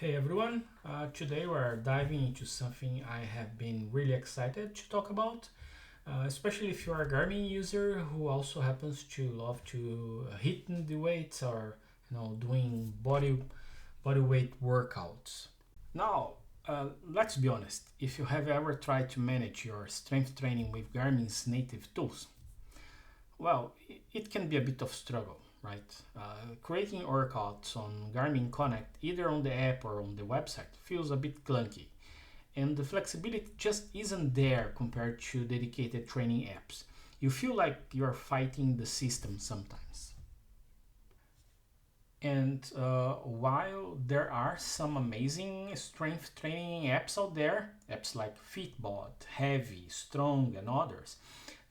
Hey everyone, today we're diving into something I have been really excited to talk about, especially if you're a Garmin user who also happens to love to hit the weights or doing body weight workouts. Now, let's be honest, if you have ever tried to manage your strength training with Garmin's native tools, well, it can be a bit of struggle, right? Creating workouts on Garmin Connect, either on the app or on the website, feels a bit clunky, and the flexibility just isn't there compared to dedicated training apps. You feel like you're fighting the system sometimes. And while there are some amazing strength training apps out there, apps like Fitbot, Heavy, Strong, and others,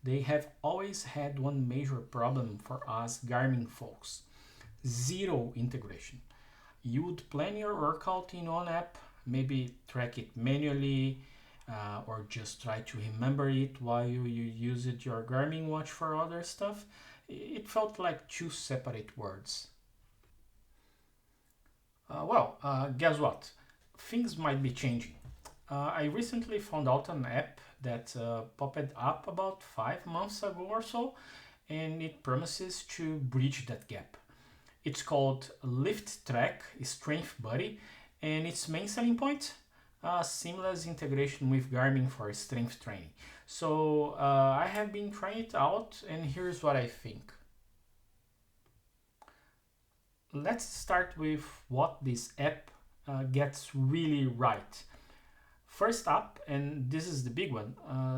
they have always had one major problem for us Garmin folks: zero integration. You would plan your workout in one app, maybe track it manually, or just try to remember it while you used your Garmin watch for other stuff. It felt like two separate words. Guess what? Things might be changing. I recently found out an app that popped up about 5 months ago or so, and it promises to bridge that gap. It's called LiftTrack Strength Buddy, and its main selling point, seamless integration with Garmin for strength training. So I have been trying it out, and here's what I think. Let's start with what this app gets really right. First up, and this is the big one,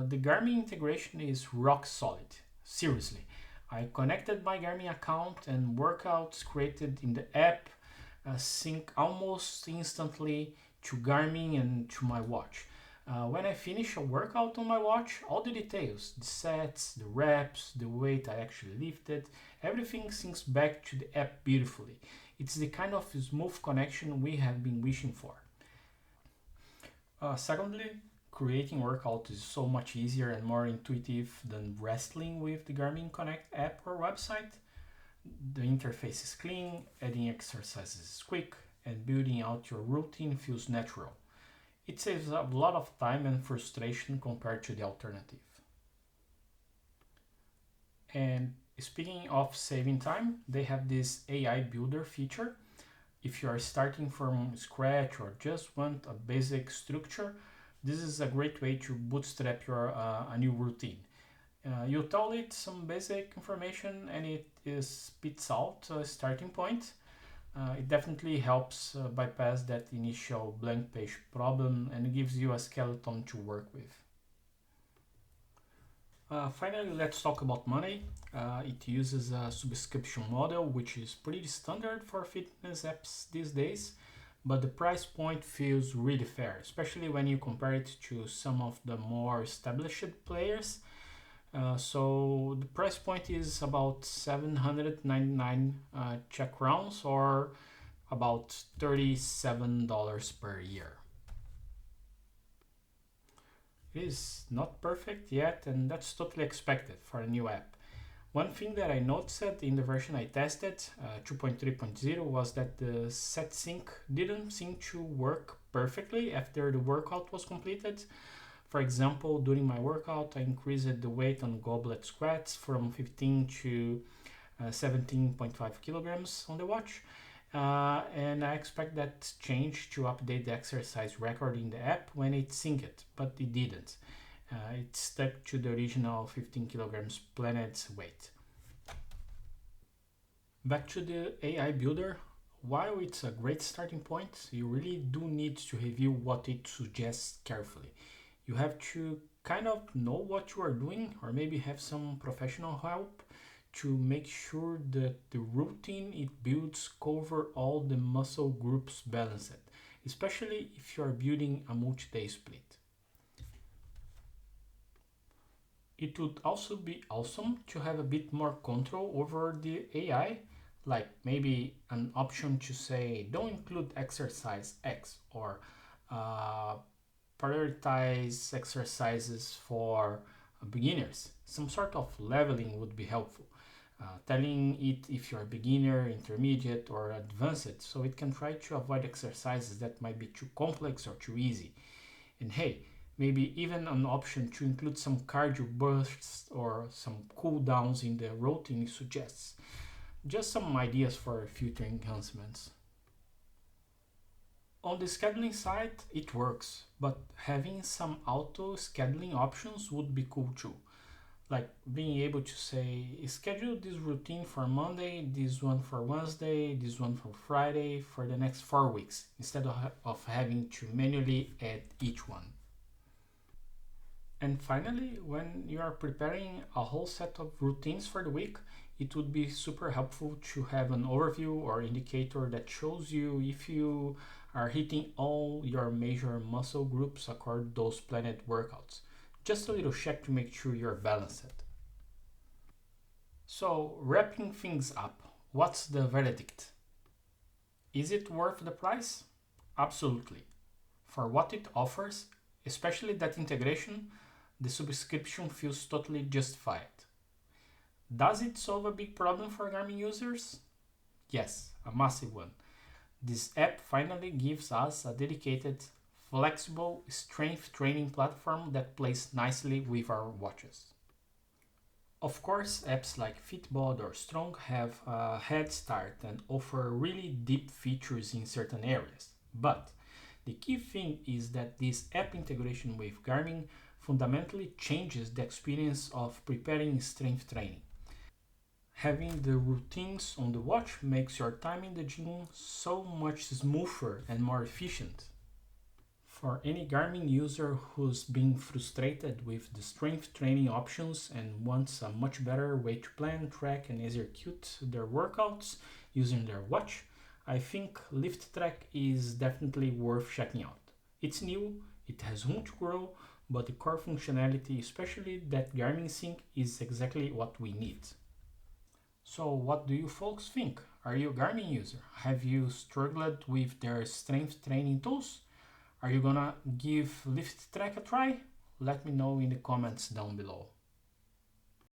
the Garmin integration is rock solid. Seriously. I connected my Garmin account and workouts created in the app sync almost instantly to Garmin and to my watch. When I finish a workout on my watch, all the details, the sets, the reps, the weight I actually lifted, everything syncs back to the app beautifully. It's the kind of smooth connection we have been wishing for. Secondly, creating workout is so much easier and more intuitive than wrestling with the Garmin Connect app or website. The interface is clean, adding exercises is quick, and building out your routine feels natural. It saves a lot of time and frustration compared to the alternative. And speaking of saving time, they have this AI builder feature. If you are starting from scratch or just want a basic structure, this is a great way to bootstrap your a new routine. You tell it some basic information and it spits out a starting point. It definitely helps bypass that initial blank page problem and gives you a skeleton to work with. Finally, let's talk about money. It uses a subscription model, which is pretty standard for fitness apps these days, but the price point feels really fair, especially when you compare it to some of the more established players. So the price point is about 799 Czech crowns or about $37 per year. It is not perfect yet, and that's totally expected for a new app. One thing that I noticed in the version I tested, 2.3.0, was that the SetSync didn't seem to work perfectly after the workout was completed. For example, during my workout, I increased the weight on goblet squats from 15 to 17.5 kilograms on the watch. And I expect that change to update the exercise record in the app when it synced, but it didn't. It stuck to the original 15 kilograms planned weight. Back to the AI builder, while it's a great starting point, you really do need to review what it suggests carefully. You have to kind of know what you are doing, or maybe have some professional help to make sure that the routine it builds cover all the muscle groups balanced, especially if you are building a multi-day split. It would also be awesome to have a bit more control over the AI, like maybe an option to say don't include exercise X or uh, prioritize exercises for beginners. Some sort of leveling would be helpful. telling it if you're a beginner, intermediate, or advanced, so it can try to avoid exercises that might be too complex or too easy. And hey, maybe even an option to include some cardio bursts or some cool downs in the routine it suggests. Just some ideas for future enhancements. On the scheduling side, it works, but having some auto scheduling options would be cool too. Like being able to say, schedule this routine for Monday, this one for Wednesday, this one for Friday for the next 4 weeks, instead of having to manually add each one. And finally, when you are preparing a whole set of routines for the week, it would be super helpful to have an overview or indicator that shows you if you are hitting all your major muscle groups according to those planned workouts. Just a little check to make sure you're balanced. So, wrapping things up, what's the verdict? Is it worth the price? Absolutely. For what it offers, especially that integration, the subscription feels totally justified. Does it solve a big problem for Garmin users? Yes, a massive one. This app finally gives us a dedicated, flexible strength training platform that plays nicely with our watches. Of course, apps like Fitbod or Strong have a head start and offer really deep features in certain areas. But the key thing is that this app integration with Garmin fundamentally changes the experience of preparing strength training. Having the routines on the watch makes your time in the gym so much smoother and more efficient. For any Garmin user who's been frustrated with the strength training options and wants a much better way to plan, track, and execute their workouts using their watch, I think LiftTrack is definitely worth checking out. It's new, it has room to grow, but the core functionality, especially that Garmin Sync, is exactly what we need. So, what do you folks think? Are you a Garmin user? Have you struggled with their strength training tools? Are you gonna give LiftTrack a try? Let me know in the comments down below.